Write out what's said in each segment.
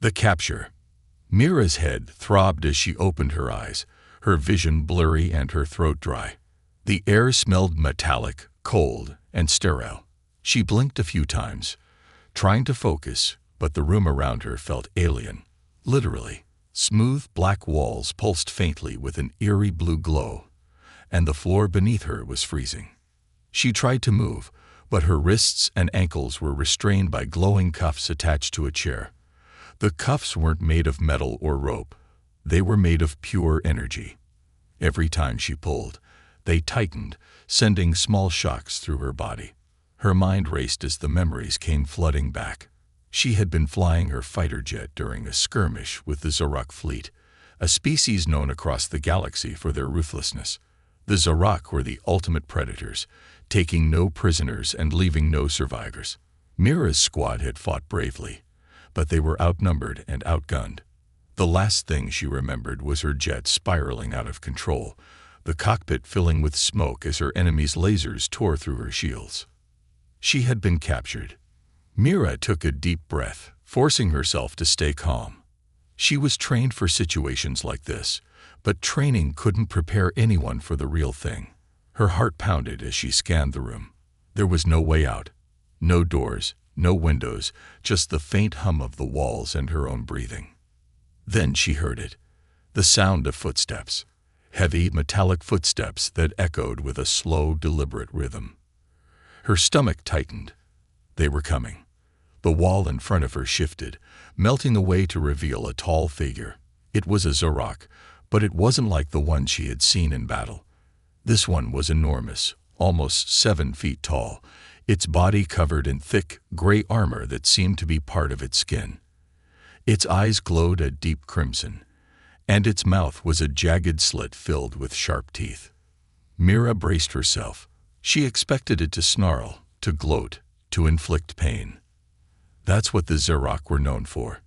The capture. Mira's head throbbed as she opened her eyes, her vision blurry and her throat dry. The air smelled metallic, cold, and sterile. She blinked a few times, trying to focus, but the room around her felt alien. Literally, smooth black walls pulsed faintly with an eerie blue glow, and the floor beneath her was freezing. She tried to move, but her wrists and ankles were restrained by glowing cuffs attached to a chair. The cuffs weren't made of metal or rope. They were made of pure energy. Every time she pulled, they tightened, sending small shocks through her body. Her mind raced as the memories came flooding back. She had been flying her fighter jet during a skirmish with the Zorak fleet, a species known across the galaxy for their ruthlessness. The Zorak were the ultimate predators, taking no prisoners and leaving no survivors. Mira's squad had fought bravely, but they were outnumbered and outgunned. The last thing she remembered was her jet spiraling out of control, the cockpit filling with smoke as her enemy's lasers tore through her shields. She had been captured. Mira took a deep breath, forcing herself to stay calm. She was trained for situations like this, but training couldn't prepare anyone for the real thing. Her heart pounded as she scanned the room. There was no way out. No doors, no windows, just the faint hum of the walls and her own breathing. Then she heard it. The sound of footsteps. Heavy, metallic footsteps that echoed with a slow, deliberate rhythm. Her stomach tightened. They were coming. The wall in front of her shifted, melting away to reveal a tall figure. It was a Zorak, but it wasn't like the one she had seen in battle. This one was enormous, almost 7 feet tall, its body covered in thick, gray armor that seemed to be part of its skin. Its eyes glowed a deep crimson, and its mouth was a jagged slit filled with sharp teeth. Mira braced herself. She expected it to snarl, to gloat, to inflict pain. That's what the Zorak were known for.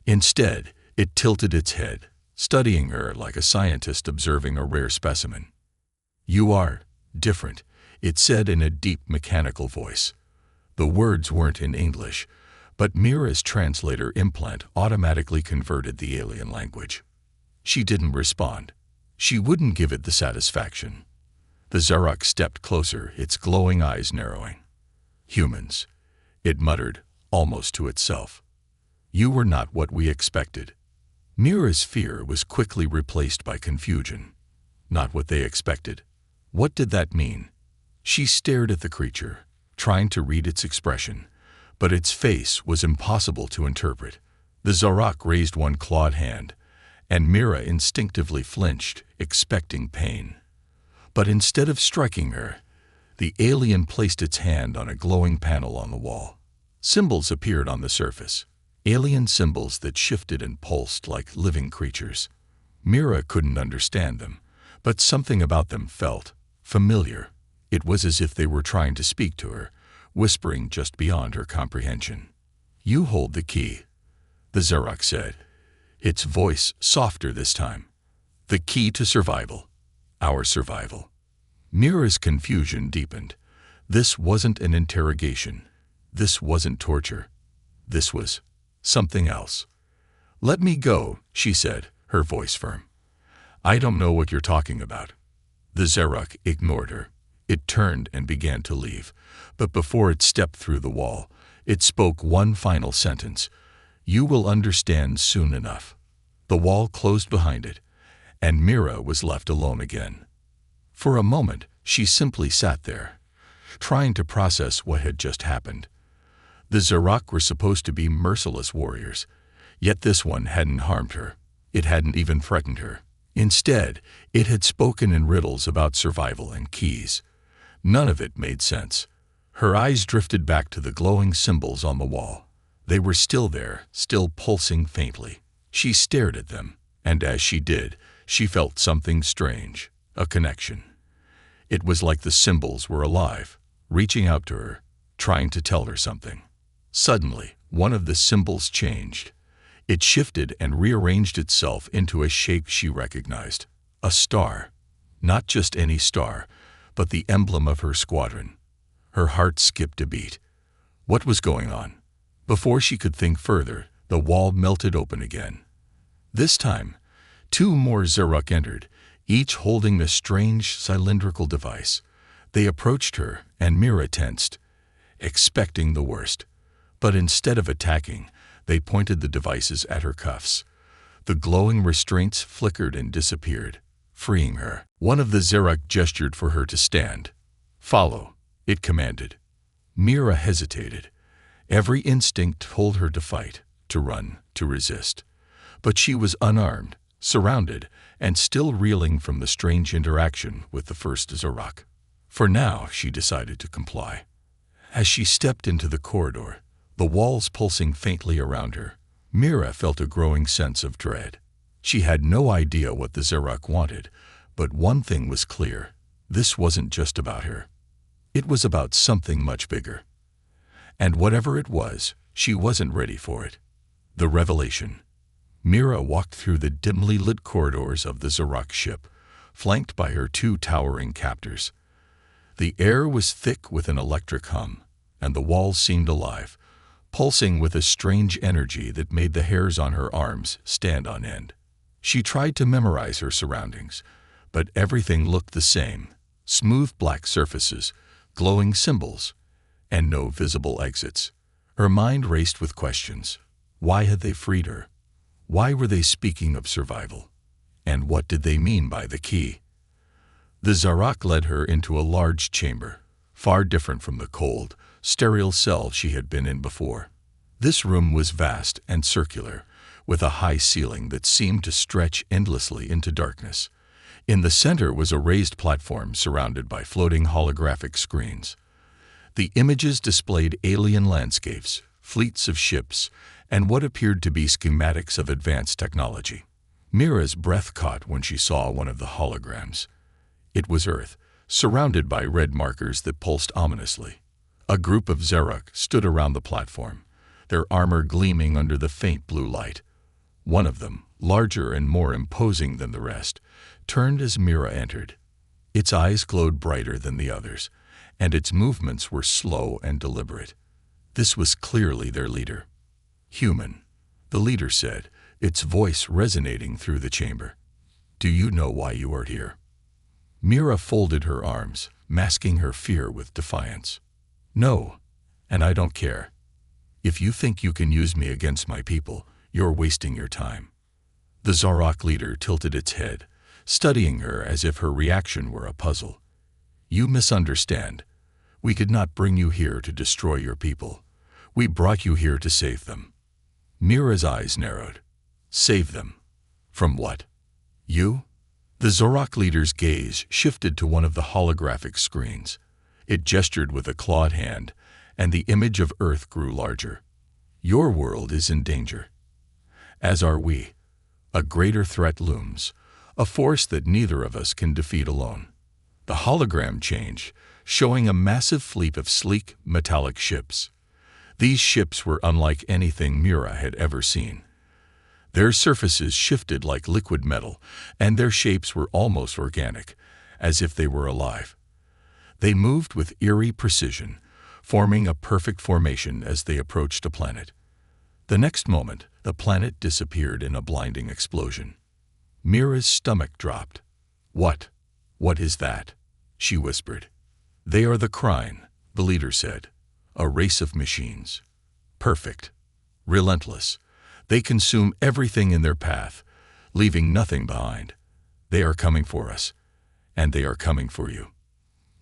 Instead, it tilted its head, studying her like a scientist observing a rare specimen. "You are different," it said in a deep mechanical voice. The words weren't in English, but Mira's translator implant automatically converted the alien language. She didn't respond. She wouldn't give it the satisfaction. The Zorak stepped closer, its glowing eyes narrowing. "Humans," it muttered, almost to itself. "You were not what we expected." Mira's fear was quickly replaced by confusion. Not what they expected. What did that mean? She stared at the creature, trying to read its expression, but its face was impossible to interpret. The Zorak raised one clawed hand, and Mira instinctively flinched, expecting pain. But instead of striking her, the alien placed its hand on a glowing panel on the wall. Symbols appeared on the surface, alien symbols that shifted and pulsed like living creatures. Mira couldn't understand them, but something about them felt familiar. It was as if they were trying to speak to her, whispering just beyond her comprehension. "You hold the key," the Zorak said, its voice softer this time. "The key to survival. Our survival." Mira's confusion deepened. This wasn't an interrogation. This wasn't torture. This was something else. "Let me go," she said, her voice firm. "I don't know what you're talking about." The Zorak ignored her. It turned and began to leave, but before it stepped through the wall, it spoke one final sentence. "You will understand soon enough." The wall closed behind it, and Mira was left alone again. For a moment, she simply sat there, trying to process what had just happened. The Zorak were supposed to be merciless warriors, yet this one hadn't harmed her. It hadn't even threatened her. Instead, it had spoken in riddles about survival and keys. None of it made sense. Her eyes drifted back to the glowing symbols on the wall. They were still there, still pulsing faintly. She stared at them, and as she did, she felt something strange, a connection. It was like the symbols were alive, reaching out to her, trying to tell her something. Suddenly, one of the symbols changed. It shifted and rearranged itself into a shape she recognized. A star. Not just any star, but the emblem of her squadron. Her heart skipped a beat. What was going on? Before she could think further, The wall melted open again. This time, 2 more Zeruk entered, each holding a strange cylindrical device. They approached her, and Mira tensed, expecting the worst. But instead of attacking, they pointed the devices at her cuffs. The glowing restraints flickered and disappeared, freeing her. One of the Zeruk gestured for her to stand. "Follow," it commanded. Mira hesitated. Every instinct told her to fight, to run, to resist. But she was unarmed, surrounded, and still reeling from the strange interaction with the first Zeruk. For now, she decided to comply. As she stepped into the corridor, the walls pulsing faintly around her, Mira felt a growing sense of dread. She had no idea what the Zeruk wanted, but one thing was clear: this wasn't just about her. It was about something much bigger. And whatever it was, she wasn't ready for it. The revelation. Mira walked through the dimly lit corridors of the Zeruk ship, flanked by her 2 towering captors. The air was thick with an electric hum, and the walls seemed alive, pulsing with a strange energy that made the hairs on her arms stand on end. She tried to memorize her surroundings, but everything looked the same: smooth black surfaces, glowing symbols, and no visible exits. Her mind raced with questions. Why had they freed her? Why were they speaking of survival? And what did they mean by the key? The Zeruk led her into a large chamber, far different from the cold, sterile cell she had been in before. This room was vast and circular, with a high ceiling that seemed to stretch endlessly into darkness. In the center was a raised platform surrounded by floating holographic screens. The images displayed alien landscapes, fleets of ships, and what appeared to be schematics of advanced technology. Mira's breath caught when she saw one of the holograms. It was Earth, surrounded by red markers that pulsed ominously. A group of Zeruk stood around the platform, their armor gleaming under the faint blue light. One of them, larger and more imposing than the rest, turned as Mira entered. Its eyes glowed brighter than the others, and its movements were slow and deliberate. This was clearly their leader. "Human," the leader said, its voice resonating through the chamber. "Do you know why you are here?" Mira folded her arms, masking her fear with defiance. "No, and I don't care. If you think you can use me against my people, you're wasting your time." The Zeruk leader tilted its head, studying her as if her reaction were a puzzle. "You misunderstand. We did not bring you here to destroy your people. We brought you here to save them." Mira's eyes narrowed. "Save them? From what? You?" The Zeruk leader's gaze shifted to one of the holographic screens. It gestured with a clawed hand, and the image of Earth grew larger. "Your world is in danger. As are we. A greater threat looms, a force that neither of us can defeat alone." The hologram changed, showing a massive fleet of sleek, metallic ships. These ships were unlike anything Mira had ever seen. Their surfaces shifted like liquid metal, and their shapes were almost organic, as if they were alive. They moved with eerie precision, forming a perfect formation as they approached a planet. The next moment, the planet disappeared in a blinding explosion. Mira's stomach dropped. What is that?" she whispered. "They are the Krine," the leader said. "A race of machines. Perfect. Relentless. They consume everything in their path, leaving nothing behind. They are coming for us, and they are coming for you."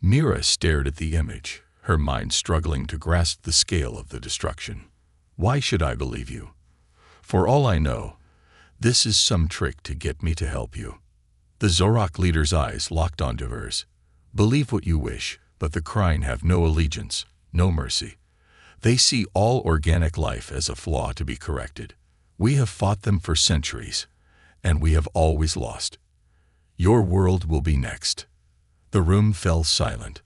Mira stared at the image, her mind struggling to grasp the scale of the destruction. "Why should I believe you? For all I know, this is some trick to get me to help you." The Zeruk leader's eyes locked onto hers. "Believe what you wish, but the Krine have no allegiance, no mercy. They see all organic life as a flaw to be corrected. We have fought them for centuries, and we have always lost. Your world will be next." The room fell silent.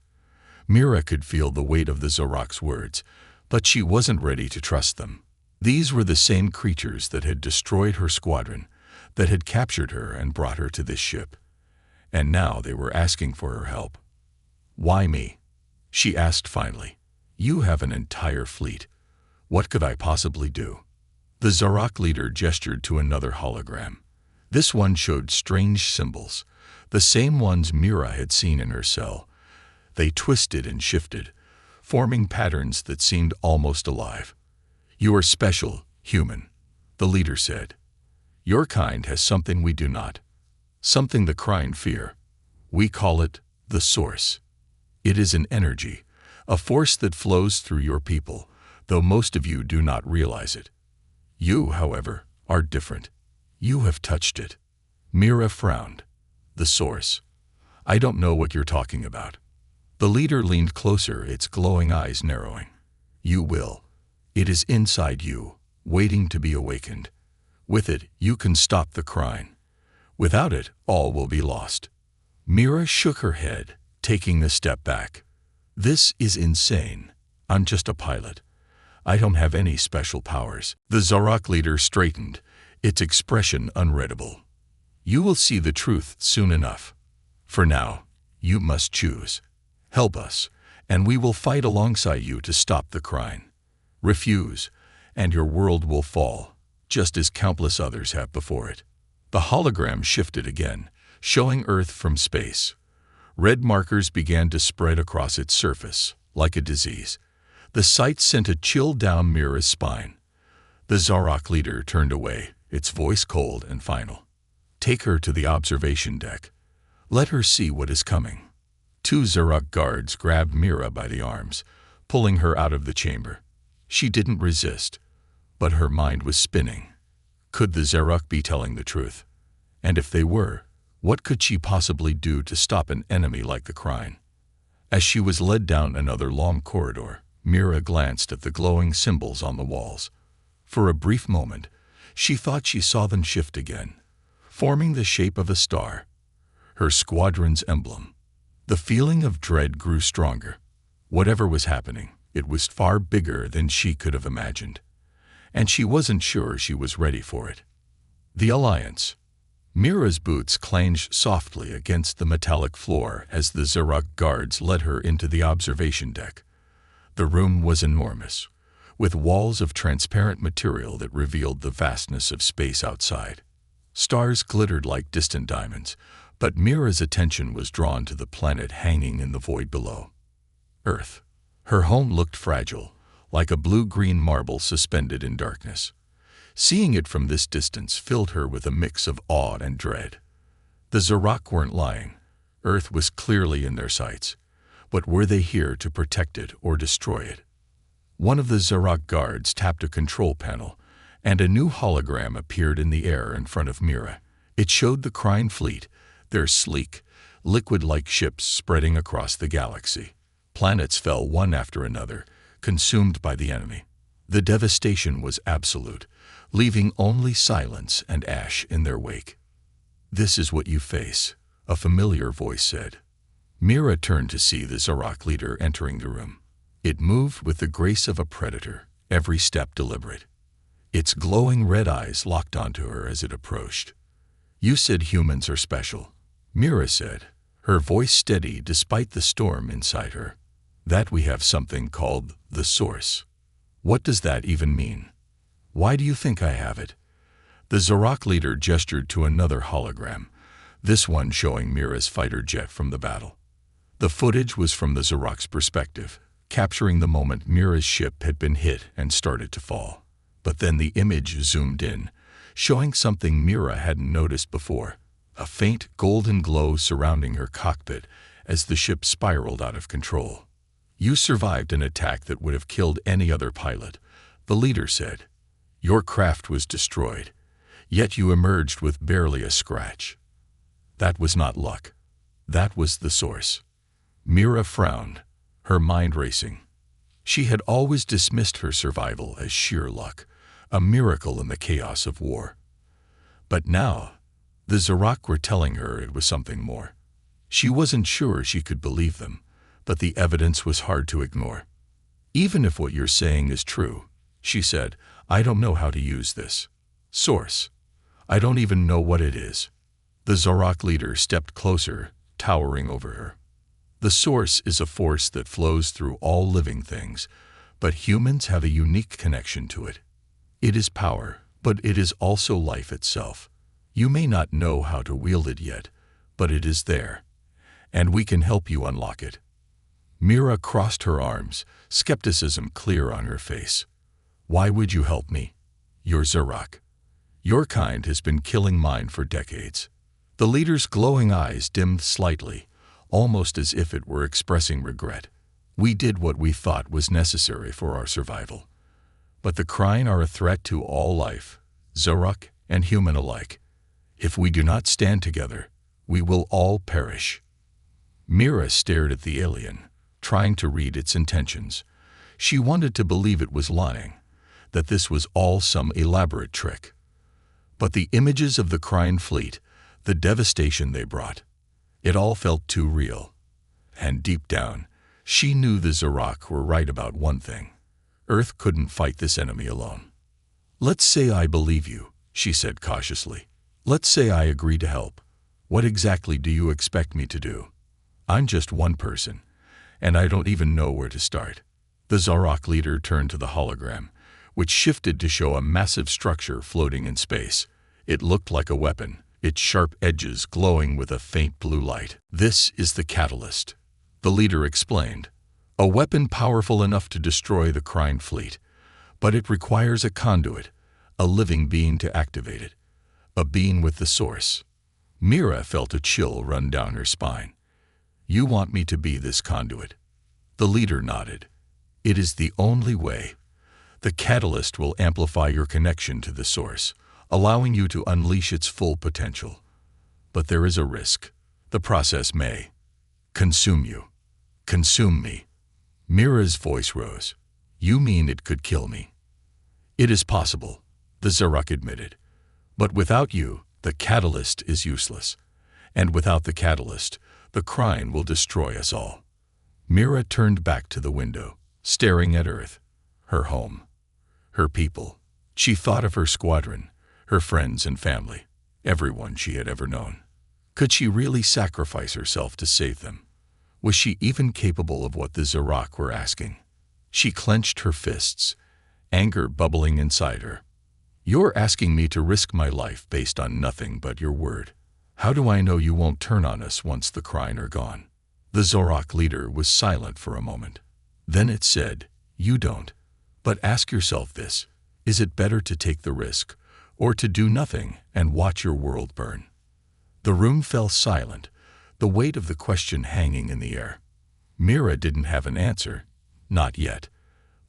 Mira could feel the weight of the Zeruk's words, but she wasn't ready to trust them. These were the same creatures that had destroyed her squadron, that had captured her and brought her to this ship. And now they were asking for her help. "Why me?" she asked finally. "You have an entire fleet. What could I possibly do?" The Zarak leader gestured to another hologram. This one showed strange symbols, the same ones Mira had seen in her cell. They twisted and shifted, forming patterns that seemed almost alive. "You are special, human," the leader said. "Your kind has something we do not, something the crying fear. We call it the Source. It is an energy, a force that flows through your people, though most of you do not realize it. You, however, are different. You have touched it." Mira frowned. "The Source? I don't know what you're talking about." The leader leaned closer, its glowing eyes narrowing. "You will. It is inside you, waiting to be awakened. With it, you can stop the crying. Without it, all will be lost." Mira shook her head, taking a step back. "This is insane. I'm just a pilot. I don't have any special powers." The Zarak leader straightened, its expression unreadable. "You will see the truth soon enough. For now, you must choose. Help us, and we will fight alongside you to stop the crying. Refuse, and your world will fall, just as countless others have before it." The hologram shifted again, showing Earth from space. Red markers began to spread across its surface, like a disease. The sight sent a chill down Mira's spine. The Zarak leader turned away, its voice cold and final. "Take her to the observation deck. Let her see what is coming." Two Zarak guards grabbed Mira by the arms, pulling her out of the chamber. She didn't resist, but her mind was spinning. Could the Zarak be telling the truth? And if they were, what could she possibly do to stop an enemy like the Crying? As she was led down another long corridor, Mira glanced at the glowing symbols on the walls. For a brief moment, she thought she saw them shift again, forming the shape of a star, her squadron's emblem. The feeling of dread grew stronger. Whatever was happening, it was far bigger than she could have imagined, and she wasn't sure she was ready for it. The Alliance. Mira's boots clanged softly against the metallic floor as the Zarak guards led her into the observation deck. The room was enormous, with walls of transparent material that revealed the vastness of space outside. Stars glittered like distant diamonds, but Mira's attention was drawn to the planet hanging in the void below. Earth. Her home looked fragile, like a blue-green marble suspended in darkness. Seeing it from this distance filled her with a mix of awe and dread. The Zarak weren't lying. Earth was clearly in their sights. But were they here to protect it or destroy it? One of the Zarak guards tapped a control panel, and a new hologram appeared in the air in front of Mira. It showed the Crying Fleet, their sleek, liquid-like ships spreading across the galaxy. Planets fell one after another, consumed by the enemy. The devastation was absolute, leaving only silence and ash in their wake. "This is what you face," a familiar voice said. Mira turned to see the Zarak leader entering the room. It moved with the grace of a predator, every step deliberate. Its glowing red eyes locked onto her as it approached. "You said humans are special," Mira said, her voice steady despite the storm inside her. "That we have something called the Source. What does that even mean? Why do you think I have it?" The Zarak leader gestured to another hologram, this one showing Mira's fighter jet from the battle. The footage was from the Zarak's perspective, capturing the moment Mira's ship had been hit and started to fall. But then the image zoomed in, showing something Mira hadn't noticed before, a faint golden glow surrounding her cockpit as the ship spiraled out of control. "You survived an attack that would have killed any other pilot," the leader said. "Your craft was destroyed, yet you emerged with barely a scratch. That was not luck. That was the Source." Mira frowned, her mind racing. She had always dismissed her survival as sheer luck, a miracle in the chaos of war. But now, the Zarak were telling her it was something more. She wasn't sure she could believe them, but the evidence was hard to ignore. "Even if what you're saying is true," she said, "I don't know how to use this Source. I don't even know what it is." The Zarak leader stepped closer, towering over her. "The Source is a force that flows through all living things, but humans have a unique connection to it. It is power, but it is also life itself. You may not know how to wield it yet, but it is there, and we can help you unlock it." Mira crossed her arms, skepticism clear on her face. "Why would you help me? You're Zorak. Your kind has been killing mine for decades." The leader's glowing eyes dimmed slightly, almost as if it were expressing regret. "We did what we thought was necessary for our survival. But the Kryn are a threat to all life, Zorak and human alike. If we do not stand together, we will all perish." Mira stared at the alien, trying to read its intentions. She wanted to believe it was lying, that this was all some elaborate trick. But the images of the Kryn fleet, the devastation they brought, it all felt too real. And deep down, she knew the Zorak were right about one thing. Earth couldn't fight this enemy alone. "Let's say I believe you," she said cautiously. "Let's say I agree to help. What exactly do you expect me to do? I'm just one person, and I don't even know where to start." The Zorak leader turned to the hologram, which shifted to show a massive structure floating in space. It looked like a weapon, its sharp edges glowing with a faint blue light. "This is the catalyst," the leader explained. "A weapon powerful enough to destroy the Kryn fleet, but it requires a conduit, a living being to activate it, a being with the source." Mira felt a chill run down her spine. "You want me to be this conduit?" The leader nodded. "It is the only way. The catalyst will amplify your connection to the source, allowing you to unleash its full potential. But there is a risk. The process may consume you. Consume me." Mira's voice rose. "You mean it could kill me?" "It is possible," the Zorak admitted. "But without you, the catalyst is useless. And without the catalyst, the Kryn will destroy us all." Mira turned back to the window, staring at Earth, her home, her people. She thought of her squadron, her friends and family, everyone she had ever known. Could she really sacrifice herself to save them? Was she even capable of what the Zorak were asking? She clenched her fists, anger bubbling inside her. "You're asking me to risk my life based on nothing but your word. How do I know you won't turn on us once the Kryn are gone?" The Zorak leader was silent for a moment. Then it said, "You don't. But ask yourself this: is it better to take the risk, or to do nothing and watch your world burn?" The room fell silent, the weight of the question hanging in the air. Mira didn't have an answer, not yet.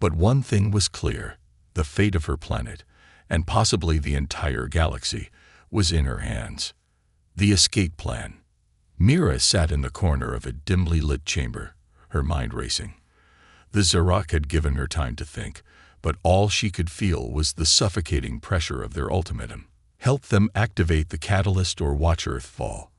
But one thing was clear: the fate of her planet, and possibly the entire galaxy, was in her hands. The escape plan. Mira sat in the corner of a dimly lit chamber, her mind racing. The Zorak had given her time to think, but all she could feel was the suffocating pressure of their ultimatum. Help them activate the catalyst or watch Earth fall.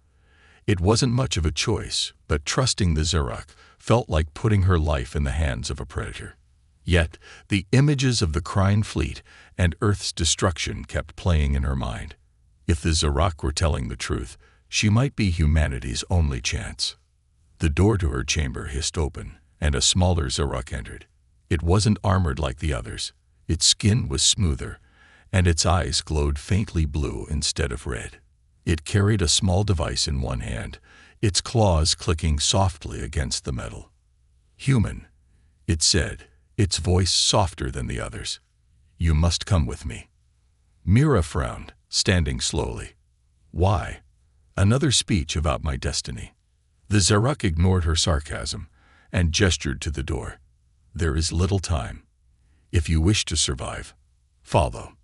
It wasn't much of a choice, but trusting the Zorak felt like putting her life in the hands of a predator. Yet, the images of the Kryn fleet and Earth's destruction kept playing in her mind. If the Zorak were telling the truth, she might be humanity's only chance. The door to her chamber hissed open, and a smaller Zorak entered. It wasn't armored like the others. Its skin was smoother, and its eyes glowed faintly blue instead of red. It carried a small device in one hand, its claws clicking softly against the metal. "Human," it said, its voice softer than the others. "You must come with me." Mira frowned, standing slowly. "Why?" "Another speech about my destiny." The Zorak ignored her sarcasm and gestured to the door. "There is little time. If you wish to survive, follow."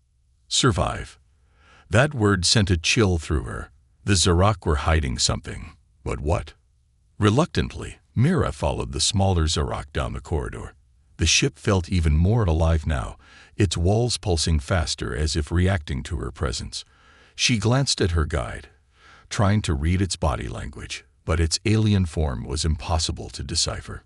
Survive. That word sent a chill through her. The Zorak were hiding something. But what? Reluctantly, Mira followed the smaller Zorak down the corridor. The ship felt even more alive now, its walls pulsing faster as if reacting to her presence. She glanced at her guide, trying to read its body language, but its alien form was impossible to decipher.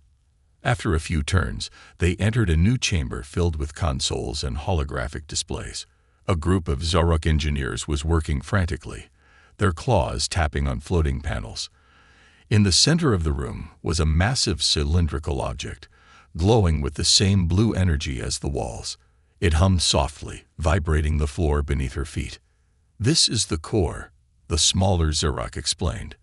After a few turns, they entered a new chamber filled with consoles and holographic displays. A group of Zorak engineers was working frantically, their claws tapping on floating panels. In the center of the room was a massive cylindrical object, glowing with the same blue energy as the walls. It hummed softly, vibrating the floor beneath her feet. "This is the core," the smaller Zerok explained.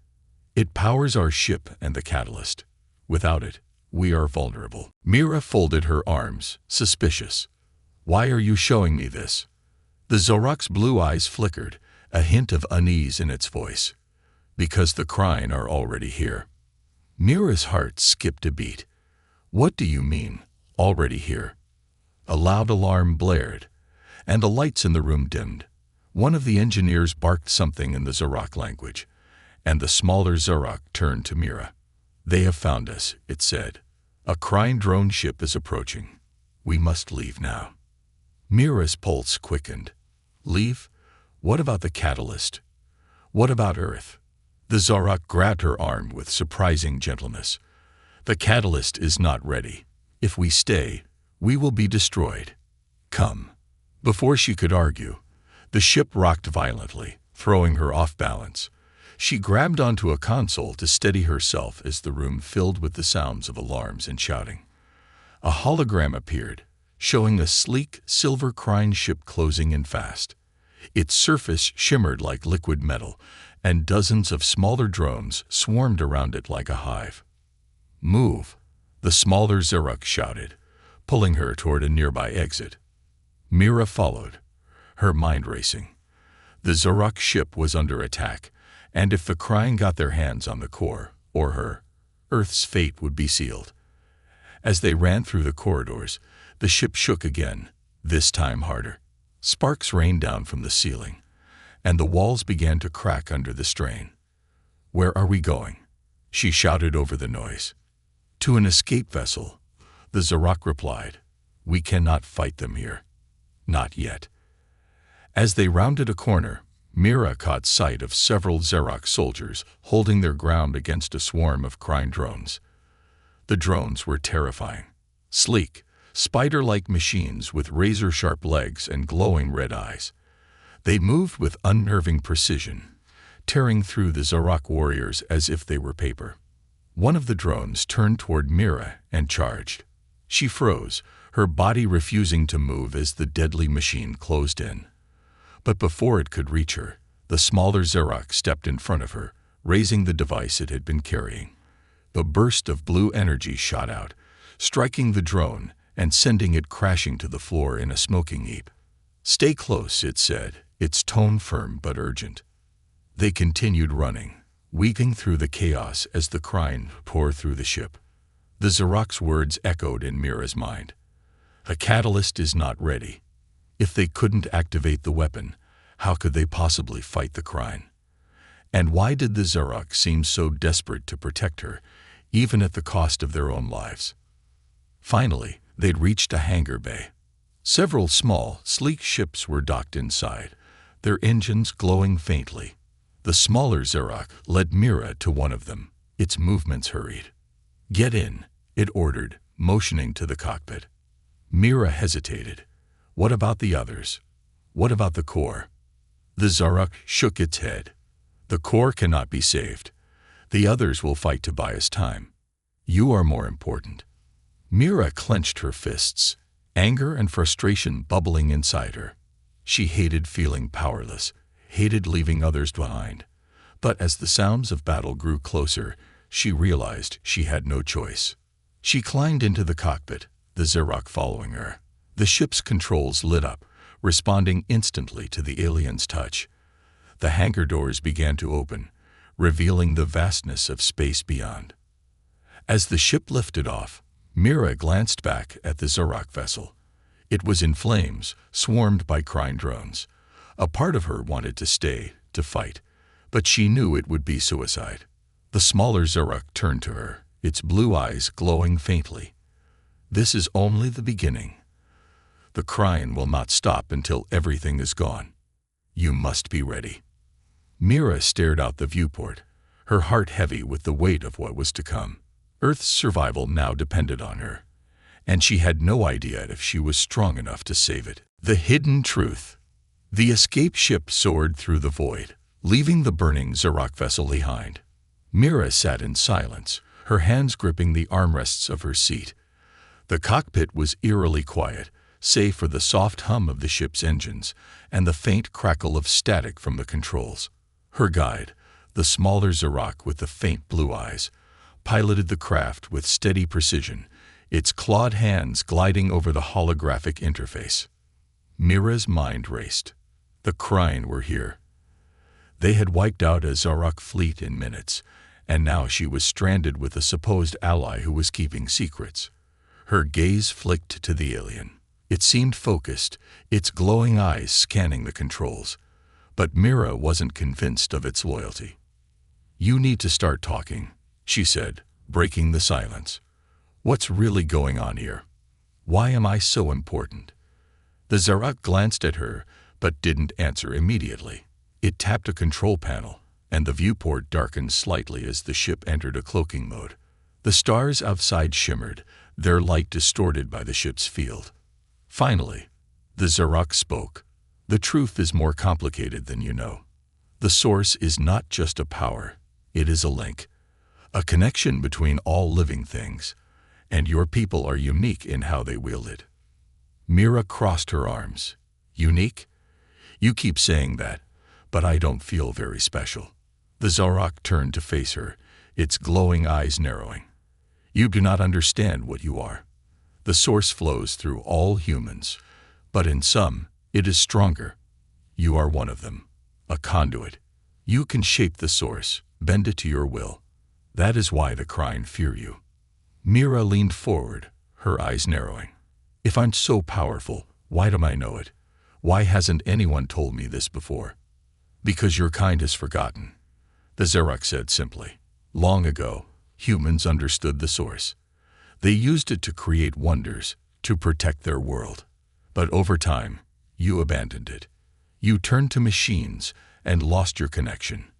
"It powers our ship and the catalyst. Without it, we are vulnerable." Mira folded her arms, suspicious. "Why are you showing me this?" The Zorok's blue eyes flickered, a hint of unease in its voice. "Because the Kryn are already here." Mira's heart skipped a beat. "What do you mean, already here?" A loud alarm blared, and the lights in the room dimmed. One of the engineers barked something in the Zorok language, and the smaller Zorok turned to Mira. "They have found us," it said. "A Kryn drone ship is approaching. We must leave now." Mira's pulse quickened. "Leave? What about the catalyst? What about Earth?" The Zorok grabbed her arm with surprising gentleness. "The catalyst is not ready. If we stay, we will be destroyed. Come." Before she could argue, the ship rocked violently, throwing her off balance. She grabbed onto a console to steady herself as the room filled with the sounds of alarms and shouting. A hologram appeared, showing a sleek, silver Kryn ship closing in fast. Its surface shimmered like liquid metal, and dozens of smaller drones swarmed around it like a hive. "Move," the smaller Zerok shouted, pulling her toward a nearby exit. Mira followed, her mind racing. The Zorok ship was under attack, and if the Kryn got their hands on the core, or her, Earth's fate would be sealed. As they ran through the corridors, the ship shook again, this time harder. Sparks rained down from the ceiling, and the walls began to crack under the strain. "Where are we going?" she shouted over the noise. "To an escape vessel," the Zorok replied. "We cannot fight them here. Not yet." As they rounded a corner, Mira caught sight of several Zerok soldiers holding their ground against a swarm of Kryn drones. The drones were terrifying. Sleek, spider-like machines with razor-sharp legs and glowing red eyes. They moved with unnerving precision, tearing through the Zorok warriors as if they were paper. One of the drones turned toward Mira and charged. She froze, her body refusing to move as the deadly machine closed in. But before it could reach her, the smaller Zerok stepped in front of her, raising the device it had been carrying. The burst of blue energy shot out, striking the drone and sending it crashing to the floor in a smoking heap. "Stay close," it said, its tone firm but urgent. They continued running, weaving through the chaos as the Kryn tore through the ship. The Zerok's words echoed in Mira's mind. "A catalyst is not ready. If they couldn't activate the weapon, how could they possibly fight the Kryn? And why did the Zerok seem so desperate to protect her, even at the cost of their own lives?" Finally, they'd reached a hangar bay. Several small, sleek ships were docked inside, their engines glowing faintly. The smaller Zerok led Mira to one of them, its movements hurried. "Get in," it ordered, motioning to the cockpit. Mira hesitated. What about the others? What about the core? The Zerok shook its head. "The core cannot be saved. The others will fight to buy us time. You are more important." Mira clenched her fists, anger and frustration bubbling inside her. She hated feeling powerless, hated leaving others behind. But as the sounds of battle grew closer, she realized she had no choice. She climbed into the cockpit, the Zerok following her. The ship's controls lit up, responding instantly to the alien's touch. The hangar doors began to open, revealing the vastness of space beyond. As the ship lifted off, Mira glanced back at the Zerok vessel. It was in flames, swarmed by Kryn drones. A part of her wanted to stay, to fight, but she knew it would be suicide. The smaller Zerok turned to her, its blue eyes glowing faintly. "This is only the beginning. The Kryn will not stop until everything is gone. You must be ready." Mira stared out the viewport, her heart heavy with the weight of what was to come. Earth's survival now depended on her, and she had no idea if she was strong enough to save it. The hidden truth. The escape ship soared through the void, leaving the burning Zerok vessel behind. Mira sat in silence, her hands gripping the armrests of her seat. The cockpit was eerily quiet, save for the soft hum of the ship's engines and the faint crackle of static from the controls. Her guide, the smaller Zarak with the faint blue eyes, piloted the craft with steady precision, its clawed hands gliding over the holographic interface. Mira's mind raced. The Kryn were here. They had wiped out a Zarak fleet in minutes, and now she was stranded with a supposed ally who was keeping secrets. Her gaze flicked to the alien. It seemed focused, its glowing eyes scanning the controls. But Mira wasn't convinced of its loyalty. "You need to start talking," she said, breaking the silence. "What's really going on here? Why am I so important?" The Zarak glanced at her, but didn't answer immediately. It tapped a control panel, and the viewport darkened slightly as the ship entered a cloaking mode. The stars outside shimmered, their light distorted by the ship's field. Finally, the Zarak spoke. "The truth is more complicated than you know. The source is not just a power, it is a link, a connection between all living things, and your people are unique in how they wield it." Mira crossed her arms. "Unique? You keep saying that, but I don't feel very special." The Zarak turned to face her, its glowing eyes narrowing. "You do not understand what you are. The source flows through all humans, but in some, it is stronger. You are one of them, a conduit. You can shape the source, bend it to your will. That is why the Kryn fear you." Mira leaned forward, her eyes narrowing. "If I'm so powerful, why don't I know it? Why hasn't anyone told me this before?" "Because your kind has forgotten," the Zarak said simply. "Long ago, humans understood the source. They used it to create wonders, to protect their world. But over time, you abandoned it. You turned to machines and lost your connection.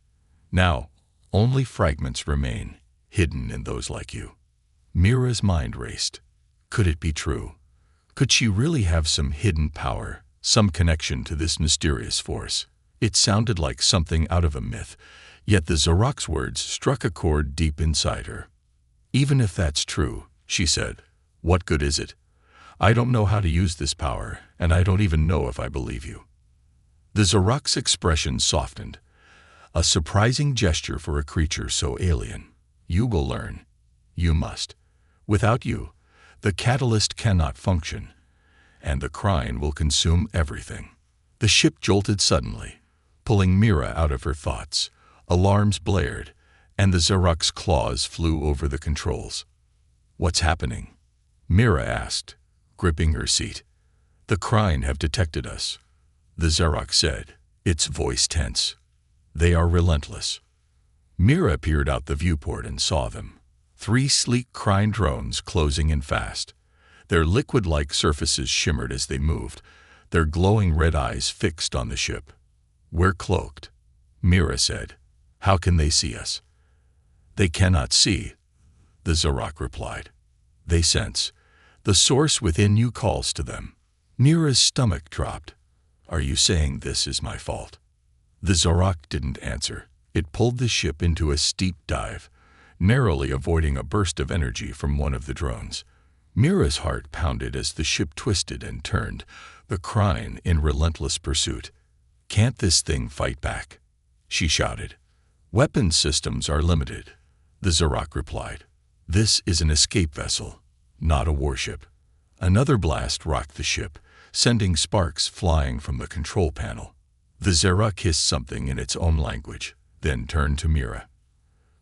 Now, only fragments remain, hidden in those like you." Mira's mind raced. Could it be true? Could she really have some hidden power, some connection to this mysterious force? It sounded like something out of a myth, yet the Zarak's words struck a chord deep inside her. "Even if that's true," she said, "what good is it? I don't know how to use this power, and I don't even know if I believe you." The Zarak's expression softened, a surprising gesture for a creature so alien. "You will learn. You must. Without you, the catalyst cannot function, and the Kryn will consume everything." The ship jolted suddenly, pulling Mira out of her thoughts. Alarms blared, and the Zarak's claws flew over the controls. "What's happening?" Mira asked, gripping her seat. "The Kryn have detected us," the Zarak said, its voice tense. "They are relentless." Mira peered out the viewport and saw them. 3 sleek Kryn drones closing in fast. Their liquid-like surfaces shimmered as they moved, their glowing red eyes fixed on the ship. "We're cloaked," Mira said. "How can they see us?" "They cannot see," the Zarak replied. "They sense. The source within you calls to them." Mira's stomach dropped. "Are you saying this is my fault?" The Zarak didn't answer. It pulled the ship into a steep dive, narrowly avoiding a burst of energy from one of the drones. Mira's heart pounded as the ship twisted and turned, the Kryn in relentless pursuit. "Can't this thing fight back?" she shouted. "Weapons systems are limited," the Zarak replied. "This is an escape vessel, not a warship." Another blast rocked the ship, sending sparks flying from the control panel. The Zarak hissed something in its own language, then turned to Mira.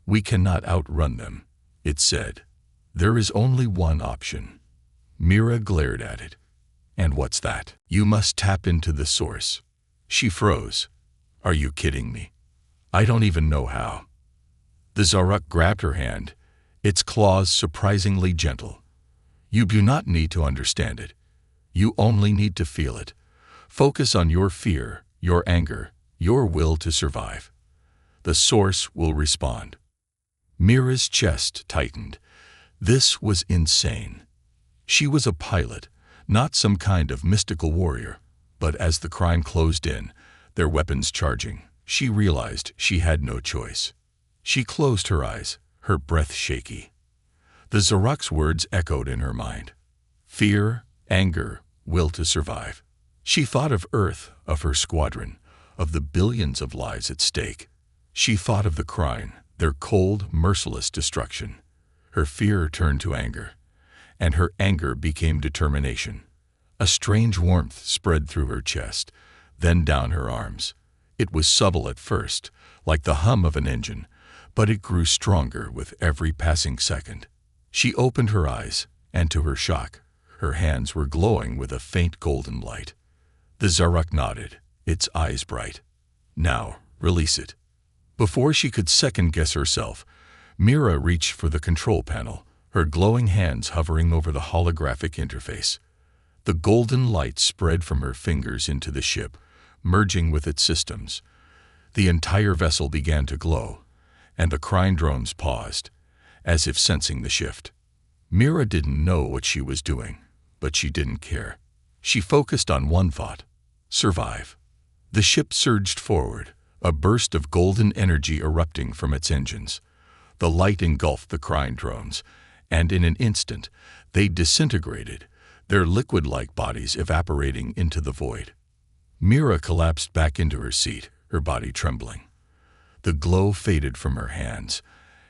"We cannot outrun them," it said. "There is only one option." Mira glared at it. "And what's that?" "You must tap into the source." She froze. "Are you kidding me? I don't even know how." The Zarak grabbed her hand, its claws surprisingly gentle. "You do not need to understand it. You only need to feel it. Focus on your fear, your anger, your will to survive. The source will respond." Mira's chest tightened. This was insane. She was a pilot, not some kind of mystical warrior. But as the Kryn closed in, their weapons charging, she realized she had no choice. She closed her eyes, her breath shaky. The Zarak's words echoed in her mind. Fear, anger, will to survive. She thought of Earth, of her squadron, of the billions of lives at stake. She thought of the Craving, their cold, merciless destruction. Her fear turned to anger, and her anger became determination. A strange warmth spread through her chest, then down her arms. It was subtle at first, like the hum of an engine, but it grew stronger with every passing second. She opened her eyes, and to her shock, her hands were glowing with a faint golden light. The Zarok nodded, its eyes bright. Now, release it. Before she could second-guess herself, Mira reached for the control panel, her glowing hands hovering over the holographic interface. The golden light spread from her fingers into the ship, merging with its systems. The entire vessel began to glow, and the Craving drones paused, as if sensing the shift. Mira didn't know what she was doing, but she didn't care. She focused on one thought: survive. The ship surged forward, a burst of golden energy erupting from its engines. The light engulfed the Craving drones, and in an instant, they disintegrated, their liquid-like bodies evaporating into the void. Mira collapsed back into her seat, her body trembling. The glow faded from her hands,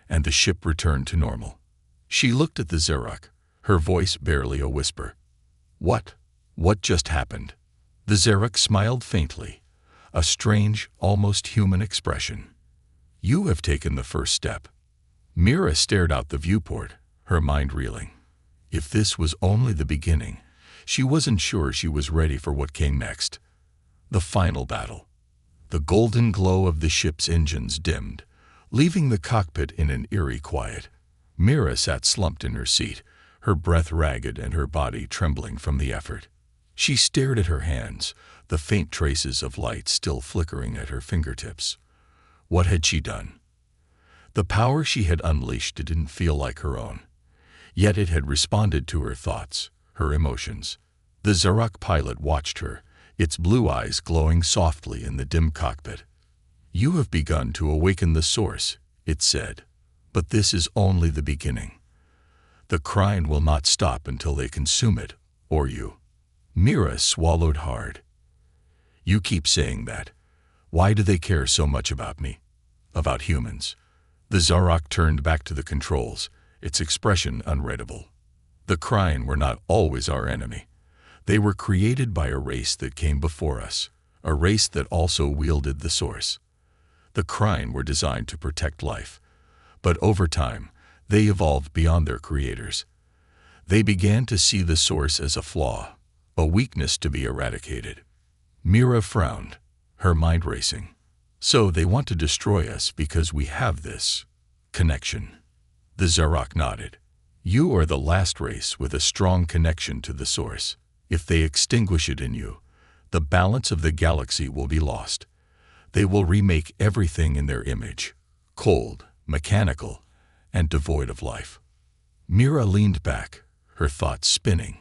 and the ship returned to normal. She looked at the Zarok, her voice barely a whisper. What just happened? The Zarok smiled faintly, a strange, almost human expression. You have taken the first step. Mira stared out the viewport, her mind reeling. If this was only the beginning, she wasn't sure she was ready for what came next. The final battle. The golden glow of the ship's engines dimmed, leaving the cockpit in an eerie quiet. Mira sat slumped in her seat, her breath ragged and her body trembling from the effort. She stared at her hands, the faint traces of light still flickering at her fingertips. What had she done? The power she had unleashed didn't feel like her own, yet it had responded to her thoughts, her emotions. The Zarok pilot watched her, its blue eyes glowing softly in the dim cockpit. You have begun to awaken the source, it said, but this is only the beginning. The Craving will not stop until they consume it, or you. Mira swallowed hard. You keep saying that. Why do they care so much about me? About humans? The Zarok turned back to the controls, its expression unreadable. The Craving were not always our enemy. They were created by a race that came before us, a race that also wielded the source. The Craving were designed to protect life, but over time, they evolved beyond their creators. They began to see the source as a flaw, a weakness to be eradicated. Mira frowned, her mind racing. So they want to destroy us because we have this connection. The Zarok nodded. You are the last race with a strong connection to the source. If they extinguish it in you, the balance of the galaxy will be lost. They will remake everything in their image, cold, mechanical, and devoid of life. Mira leaned back, her thoughts spinning.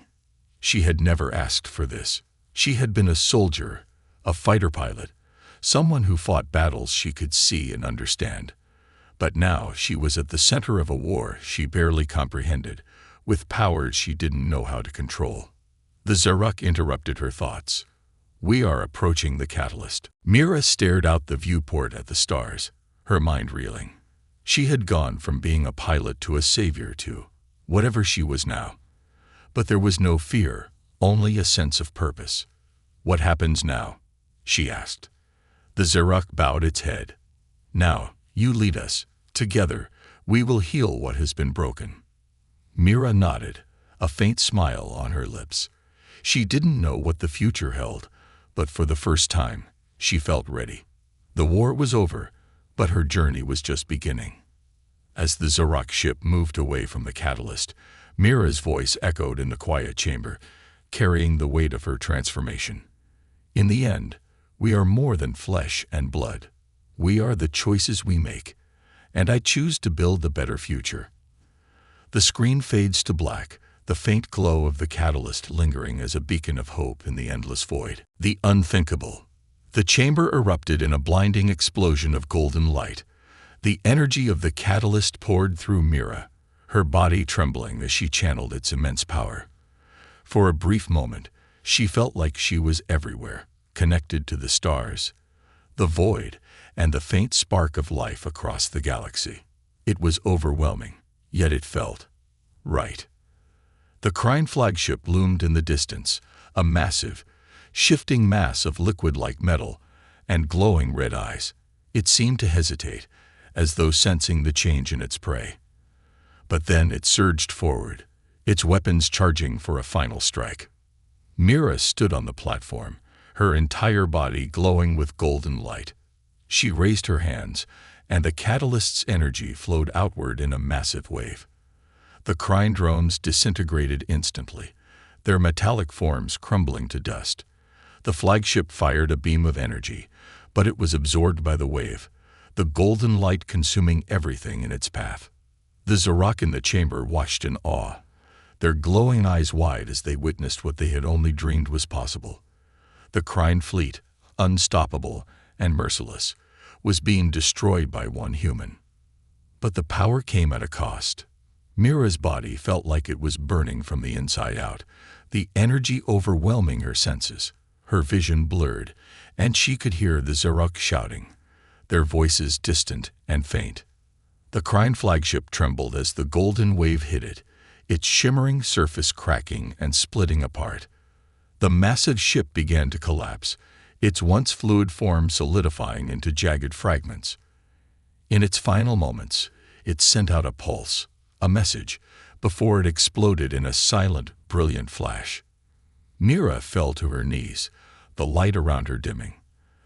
She had never asked for this. She had been a soldier, a fighter pilot, someone who fought battles she could see and understand. But now she was at the center of a war she barely comprehended, with powers she didn't know how to control. The Zarok interrupted her thoughts. We are approaching the catalyst. Mira stared out the viewport at the stars, her mind reeling. She had gone from being a pilot to a savior to whatever she was now. But there was no fear, only a sense of purpose. What happens now? She asked. The Zarok bowed its head. Now, you lead us. Together, we will heal what has been broken. Mira nodded, a faint smile on her lips. She didn't know what the future held, but for the first time, she felt ready. The war was over, but her journey was just beginning. As the Zarok ship moved away from the catalyst, Mira's voice echoed in the quiet chamber, carrying the weight of her transformation. In the end, we are more than flesh and blood. We are the choices we make, and I choose to build a better future. The screen fades to black, the faint glow of the catalyst lingering as a beacon of hope in the endless void. The unthinkable. The chamber erupted in a blinding explosion of golden light. The energy of the catalyst poured through Mira, her body trembling as she channeled its immense power. For a brief moment, She felt like she was everywhere, connected to the stars, the void, and the faint spark of life across the galaxy. It was overwhelming, yet it felt right. The Krine flagship loomed in the distance, a massive, shifting mass of liquid-like metal and glowing red eyes. It seemed to hesitate, as though sensing the change in its prey. But then it surged forward, its weapons charging for a final strike. Mira stood on the platform, her entire body glowing with golden light. She raised her hands, and the catalyst's energy flowed outward in a massive wave. The Krine drones disintegrated instantly, their metallic forms crumbling to dust. The flagship fired a beam of energy, but it was absorbed by the wave, the golden light consuming everything in its path. The Zorak in the chamber watched in awe, their glowing eyes wide as they witnessed what they had only dreamed was possible. The Krine fleet, unstoppable and merciless, was being destroyed by one human. But the power came at a cost. Mira's body felt like it was burning from the inside out, the energy overwhelming her senses. Her vision blurred, and she could hear the Zorak shouting, their voices distant and faint. The Krine flagship trembled as the golden wave hit it, its shimmering surface cracking and splitting apart. The massive ship began to collapse, its once fluid form solidifying into jagged fragments. In its final moments, it sent out a pulse, a message, before it exploded in a silent, brilliant flash. Mira fell to her knees, the light around her dimming.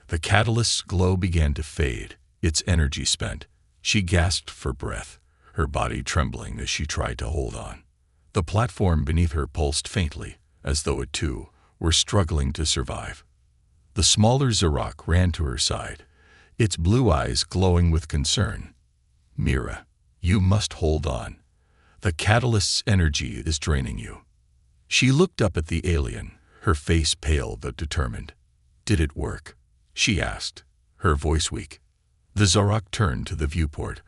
The catalyst's glow began to fade, its energy spent. She gasped for breath, her body trembling as she tried to hold on. The platform beneath her pulsed faintly, as though it too were struggling to survive. The smaller Zorak ran to her side, its blue eyes glowing with concern. "Mira, you must hold on. The catalyst's energy is draining you." She looked up at the alien, her face pale but determined. "Did it work?" she asked, her voice weak. The Zorak turned to the viewport,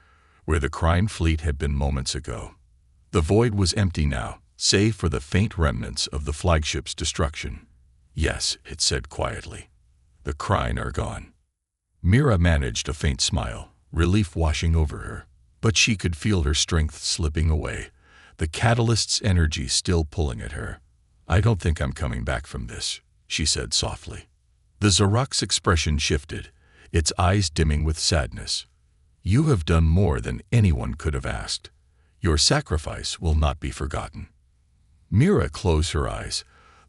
where the Krine fleet had been moments ago. The void was empty now, save for the faint remnants of the flagship's destruction. "Yes," it said quietly. "The Krine are gone." Mira managed a faint smile, relief washing over her, but she could feel her strength slipping away, the catalyst's energy still pulling at her. "I don't think I'm coming back from this," she said softly. The Zorak's expression shifted, its eyes dimming with sadness. "You have done more than anyone could have asked. Your sacrifice will not be forgotten." Mira closed her eyes,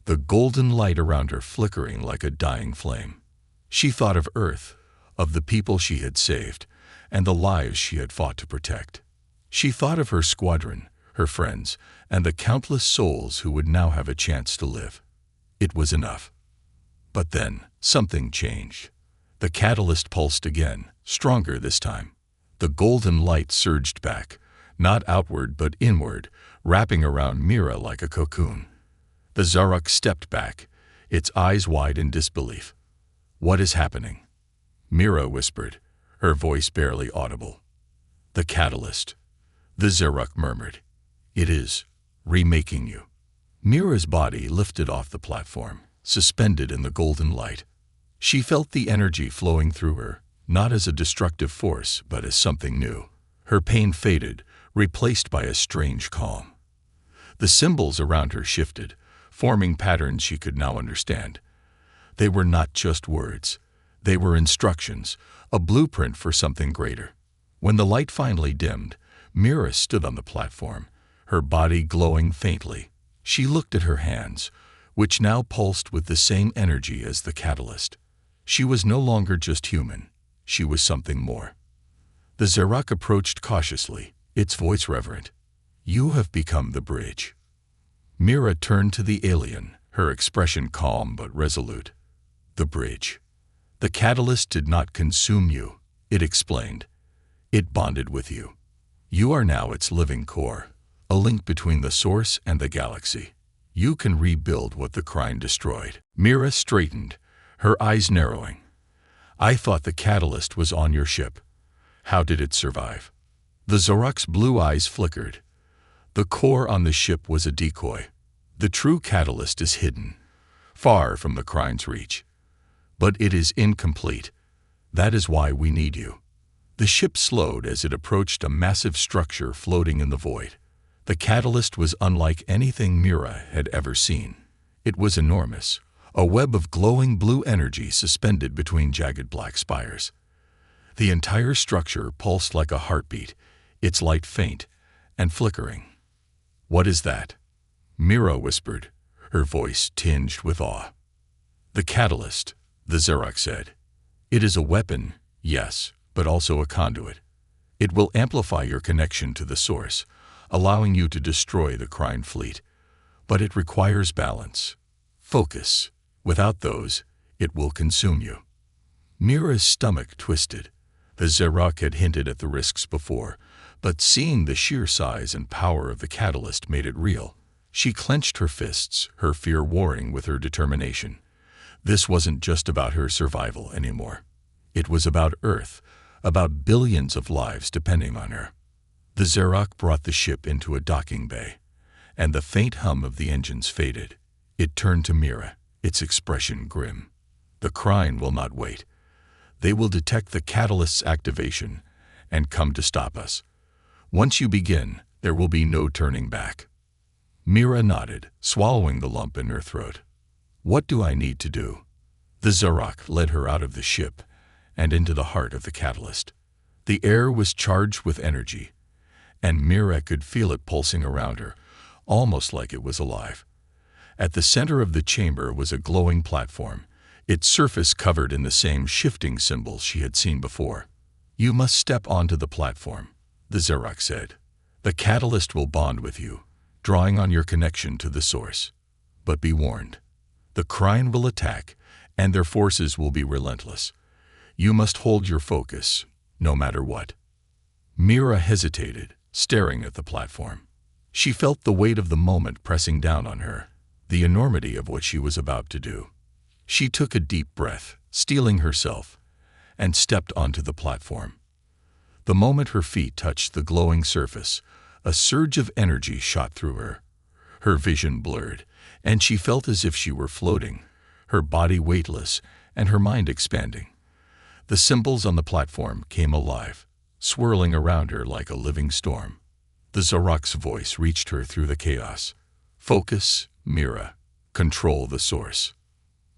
the golden light around her flickering like a dying flame. She thought of Earth, of the people she had saved, and the lives she had fought to protect. She thought of her squadron, her friends, and the countless souls who would now have a chance to live. It was enough. But then, something changed. The catalyst pulsed again, stronger this time. The golden light surged back, not outward but inward, wrapping around Mira like a cocoon. The Zorak stepped back, its eyes wide in disbelief. "What is happening?" Mira whispered, her voice barely audible. "The catalyst," the Zorak murmured. "It is remaking you." Mira's body lifted off the platform, suspended in the golden light. She felt the energy flowing through her, not as a destructive force, but as something new. Her pain faded, replaced by a strange calm. The symbols around her shifted, forming patterns she could now understand. They were not just words. They were instructions, a blueprint for something greater. When the light finally dimmed, Mira stood on the platform, her body glowing faintly. She looked at her hands, which now pulsed with the same energy as the catalyst. She was no longer just human. She was something more. The Zorak approached cautiously, its voice reverent. "You have become the bridge." Mira turned to the alien, her expression calm but resolute. "The bridge. The catalyst did not consume you," it explained. "It bonded with you. You are now its living core, a link between the source and the galaxy. You can rebuild what the Krine destroyed." Mira straightened, her eyes narrowing. "I thought the catalyst was on your ship. How did it survive?" The Zorak's blue eyes flickered. "The core on the ship was a decoy. The true catalyst is hidden, far from the Crine's reach. But it is incomplete. That is why we need you. The ship slowed as it approached a massive structure floating in the void. The catalyst was unlike anything Mira had ever seen. It was enormous, a web of glowing blue energy suspended between jagged black spires. The entire structure pulsed like a heartbeat, its light faint and flickering. "What is that?" Mira whispered, her voice tinged with awe. "The catalyst," the Xerox said. "It is a weapon, yes, but also a conduit. It will amplify your connection to the source, allowing you to destroy the Crine fleet. But it requires balance, focus. Without those, it will consume you." Mira's stomach twisted. The Xerox had hinted at the risks before, but seeing the sheer size and power of the catalyst made it real. She clenched her fists, her fear warring with her determination. This wasn't just about her survival anymore. It was about Earth, about billions of lives depending on her. The Xerox brought the ship into a docking bay, and the faint hum of the engines faded. It turned to Mira, its expression grim. "The Crine will not wait. They will detect the catalyst's activation and come to stop us. Once you begin, there will be no turning back." Mira nodded, swallowing the lump in her throat. "What do I need to do?" The Xerox led her out of the ship and into the heart of the catalyst. The air was charged with energy, and Mira could feel it pulsing around her, almost like it was alive. At the center of the chamber was a glowing platform, its surface covered in the same shifting symbols she had seen before. "You must step onto the platform," the Xerox said. "The catalyst will bond with you, drawing on your connection to the source. But be warned. The Crine will attack, and their forces will be relentless. You must hold your focus, no matter what." Mira hesitated, staring at the platform. She felt the weight of the moment pressing down on her, the enormity of what she was about to do. She took a deep breath, steeling herself, and stepped onto the platform. The moment her feet touched the glowing surface, a surge of energy shot through her. Her vision blurred, and she felt as if she were floating, her body weightless and her mind expanding. The symbols on the platform came alive, swirling around her like a living storm. The Xerox's voice reached her through the chaos. "Focus, Mira. Control the source."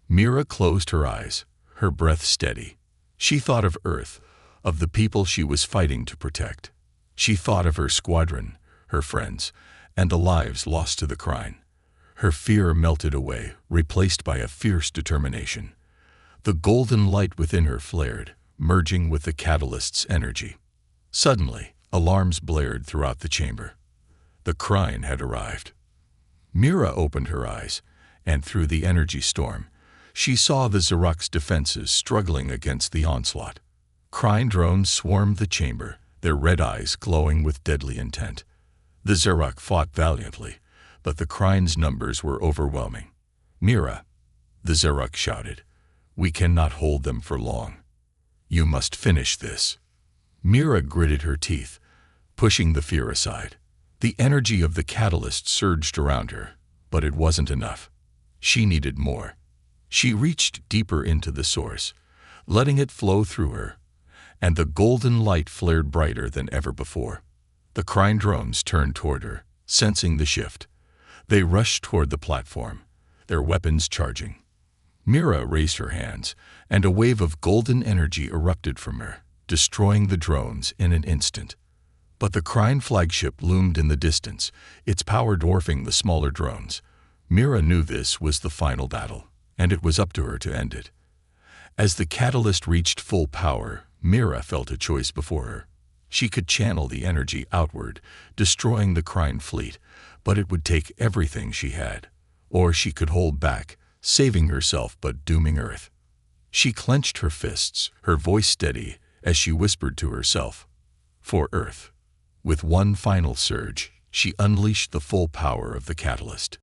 Mira closed her eyes, her breath steady. She thought of Earth, of the people she was fighting to protect. She thought of her squadron, her friends, and the lives lost to the Crine. Her fear melted away, replaced by a fierce determination. The golden light within her flared, merging with the catalyst's energy. Suddenly, alarms blared throughout the chamber. The Crine had arrived. Mira opened her eyes, and through the energy storm, she saw the Xerox defenses struggling against the onslaught. Crine drones swarmed the chamber, their red eyes glowing with deadly intent. The Xerox fought valiantly, but the Crine's numbers were overwhelming. "Mira," the Xerox shouted, "we cannot hold them for long. You must finish this." Mira gritted her teeth, pushing the fear aside. The energy of the catalyst surged around her, but it wasn't enough. She needed more. She reached deeper into the source, letting it flow through her, and the golden light flared brighter than ever before. The Crine drones turned toward her, sensing the shift. They rushed toward the platform, their weapons charging. Mira raised her hands, and a wave of golden energy erupted from her, destroying the drones in an instant. But the Crine flagship loomed in the distance, its power dwarfing the smaller drones. Mira knew this was the final battle, and it was up to her to end it. As the catalyst reached full power, Mira felt a choice before her. She could channel the energy outward, destroying the Crine fleet, but it would take everything she had. Or she could hold back, saving herself but dooming Earth. She clenched her fists, her voice steady, as she whispered to herself, "For Earth." With one final surge, she unleashed the full power of the catalyst.